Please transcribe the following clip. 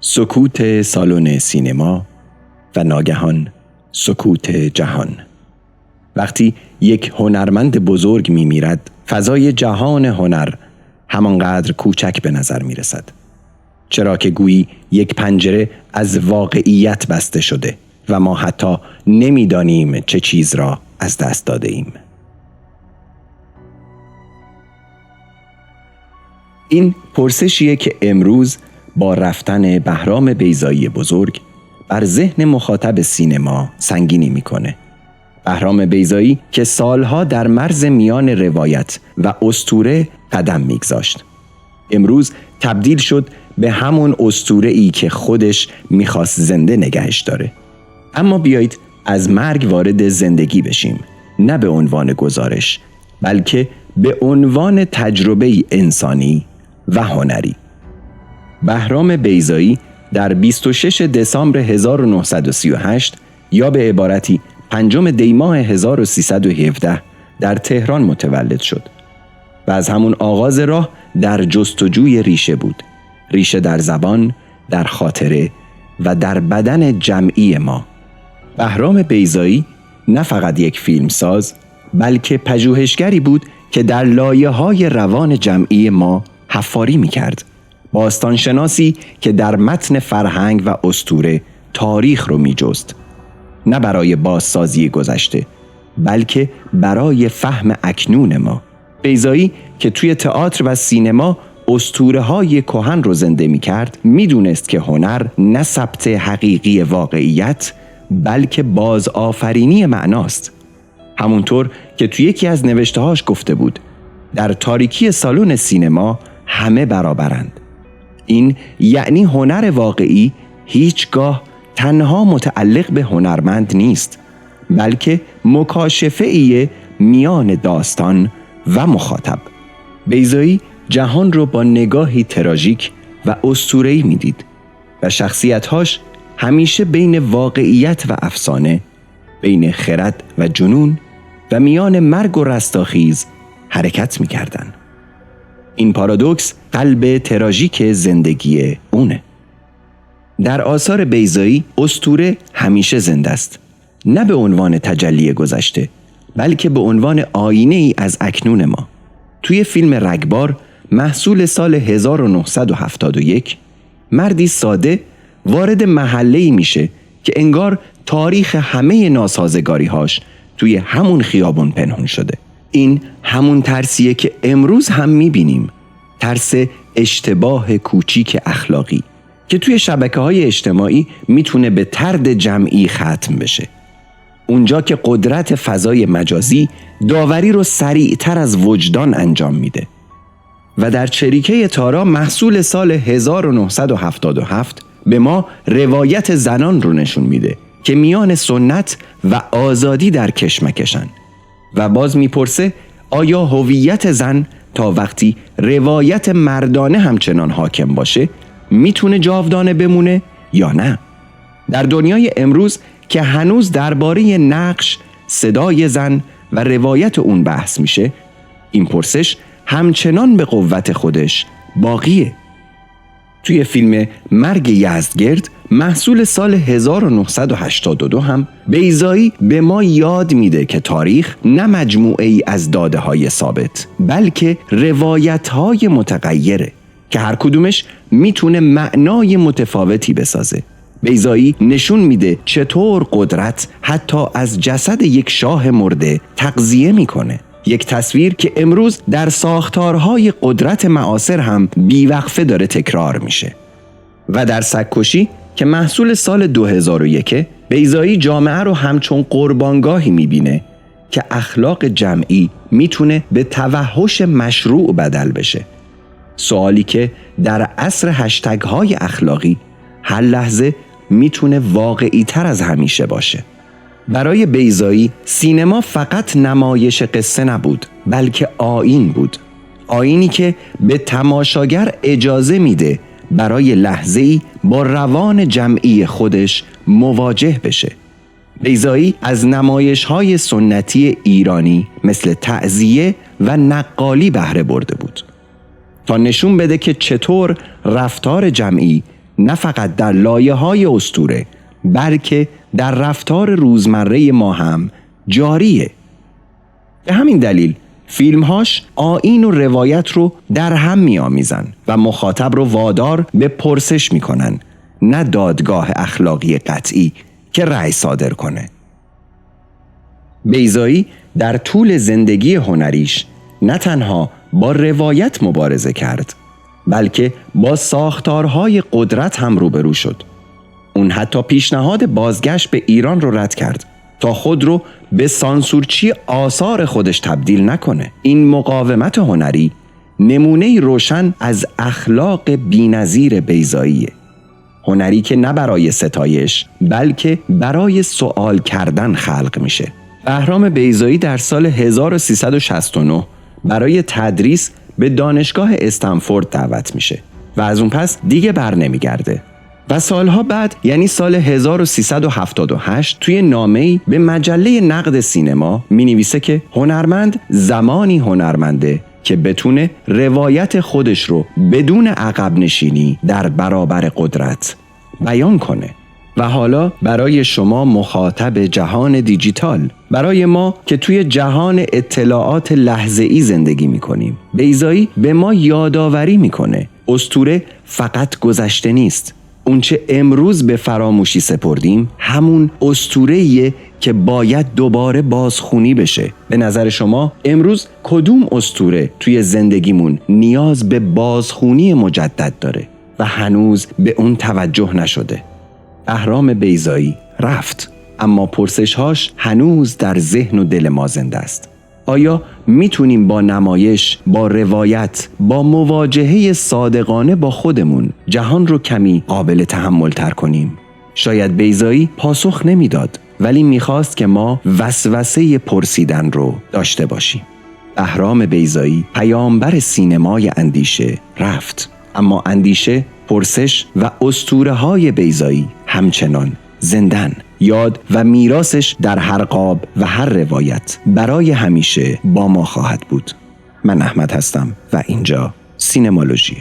سکوت سالن سینما و ناگهان سکوت جهان. وقتی یک هنرمند بزرگ می‌میرد، فضای جهان هنر همانقدر کوچک به نظر می‌رسد. چرا که گویی یک پنجره از واقعیت بسته شده و ما حتی نمی‌دانیم چه چیز را از دست داده ایم. این پرسشیه که امروز با رفتن بهرام بیضایی بزرگ بر ذهن مخاطب سینما سنگینی میکنه. بهرام بیضایی که سالها در مرز میان روایت و اسطوره قدم میگذاشت، امروز تبدیل شد به همون اسطوره‌ای که خودش میخواست زنده نگهش داره. اما بیایید از مرگ وارد زندگی بشیم، نه به عنوان گزارش، بلکه به عنوان تجربه انسانی و هنری. بهرام بیضایی در 26 دسامبر 1938 یا به عبارتی 5 دی ماه 1317 در تهران متولد شد و از همون آغاز راه در جستجوی ریشه بود. ریشه در زبان، در خاطره و در بدن جمعی ما. بهرام بیضایی نه فقط یک فیلمساز، بلکه پژوهشگری بود که در لایه‌های روان جمعی ما حفاری می‌کرد. باستانشناسی که در متن فرهنگ و اسطوره تاریخ رو می‌جست، نه برای بازسازی گذشته، بلکه برای فهم اکنون ما. بیضایی که توی تئاتر و سینما اسطوره‌های کهن رو زنده می‌کرد، می‌دونست که هنر نه ثبت حقیقی واقعیت، بلکه بازآفرینی معناست. همونطور که توی یکی از نوشته‌هاش گفته بود، در تاریکی سالن سینما همه برابرند. این یعنی هنر واقعی هیچگاه تنها متعلق به هنرمند نیست، بلکه مکاشفه‌ای میان داستان و مخاطب. بیضایی جهان رو با نگاهی تراژیک و اسطوره‌ای می‌دید و شخصیت‌هاش همیشه بین واقعیت و افسانه، بین خرد و جنون و میان مرگ و رستاخیز حرکت می‌کردند. این پارادوکس قلب تراژیک زندگی اونه. در آثار بیضایی اسطوره همیشه زنده است، نه به عنوان تجلی گذشته، بلکه به عنوان آینه ای از اکنون ما. توی فیلم رگبار محصول سال 1971 مردی ساده وارد محله‌ای میشه که انگار تاریخ همه ناسازگاری‌هاش توی همون خیابون پنهون شده. این همون ترسیه که امروز هم میبینیم، ترس اشتباه کوچیک اخلاقی که توی شبکه‌های اجتماعی میتونه به طرد جمعی ختم بشه. اونجا که قدرت فضای مجازی داوری رو سریعتر از وجدان انجام میده. و در چریکه تارا محصول سال 1977 به ما روایت زنان رو نشون میده که میان سنت و آزادی در کشمکشن و باز میپرسه آیا هویت زن تا وقتی روایت مردانه همچنان حاکم باشه میتونه جاودانه بمونه یا نه؟ در دنیای امروز که هنوز درباره نقش، صدای زن و روایت اون بحث میشه، این پرسش همچنان به قوت خودش باقیه. توی فیلم مرگ یزدگرد محصول سال 1982 هم بیضایی به ما یاد میده که تاریخ نه مجموعه ای از داده های ثابت، بلکه روایت های متغیره که هر کدومش میتونه معنای متفاوتی بسازه. بیضایی نشون میده چطور قدرت حتی از جسد یک شاه مرده تغذیه میکنه. یک تصویر که امروز در ساختارهای قدرت معاصر هم بیوقفه داره تکرار میشه. و در سگ‌کشی که محصول سال 2001 بیضایی جامعه رو همچون قربانگاهی میبینه که اخلاق جمعی میتونه به توحش مشروع بدل بشه. سوالی که در عصر هشتگ های اخلاقی هر لحظه میتونه واقعی تر از همیشه باشه. برای بیضایی سینما فقط نمایش قصه نبود، بلکه آیین بود. آیینی که به تماشاگر اجازه میده برای لحظه‌ای با روان جمعی خودش مواجه بشه. بیضایی از نمایش‌های سنتی ایرانی مثل تعزیه و نقالی بهره برده بود تا نشون بده که چطور رفتار جمعی نه فقط در لایه‌های اسطوره بلکه در رفتار روزمره ما هم جاریه. به همین دلیل فیلمهاش آیین و روایت رو در هم می‌آمیزن و مخاطب رو وادار به پرسش می‌کنن، نه دادگاه اخلاقی قطعی که رأی صادر کنه. بیضایی در طول زندگی هنریش نه تنها با روایت مبارزه کرد بلکه با ساختارهای قدرت هم روبرو شد. اون حتی پیشنهاد بازگشت به ایران رو رد کرد تا خود رو به سانسورچی آثار خودش تبدیل نکنه. این مقاومت هنری نمونه روشن از اخلاق بی‌نظیر بیضاییه. هنری که نه برای ستایش بلکه برای سوال کردن خلق میشه. بهرام بیضایی در سال 1369 برای تدریس به دانشگاه استنفورد دعوت میشه و از اون پس دیگه بر نمیگرده و سالها بعد یعنی سال 1378 توی نامه‌ای به مجله نقد سینما مینویسه که هنرمند زمانی هنرمنده که بتونه روایت خودش رو بدون عقب نشینی در برابر قدرت بیان کنه. و حالا برای شما مخاطب جهان دیجیتال، برای ما که توی جهان اطلاعات لحظه‌ای زندگی می‌کنیم، بیضایی به ما یادآوری می‌کنه اسطوره فقط گذشته نیست. اونچه امروز به فراموشی سپردیم همون اسطوره‌ایه که باید دوباره بازخوانی بشه. به نظر شما امروز کدوم اسطوره توی زندگیمون نیاز به بازخوانی مجدد داره و هنوز به اون توجه نشده؟ بهرام بیضایی رفت، اما پرسش‌هاش هنوز در ذهن و دل ما زنده است. آیا میتونیم با نمایش، با روایت، با مواجهه صادقانه با خودمون جهان رو کمی قابل تحمل تر کنیم؟ شاید بیضایی پاسخ نمیداد، ولی میخواست که ما وسوسه پرسیدن رو داشته باشیم. بهرام بیضایی پیامبر سینمای اندیشه رفت، اما اندیشه، پرسش و اسطوره‌های بیضایی همچنان زندن. یاد و میراثش در هر قاب و هر روایت برای همیشه با ما خواهد بود. من احمد هستم و اینجا سینمالوژی.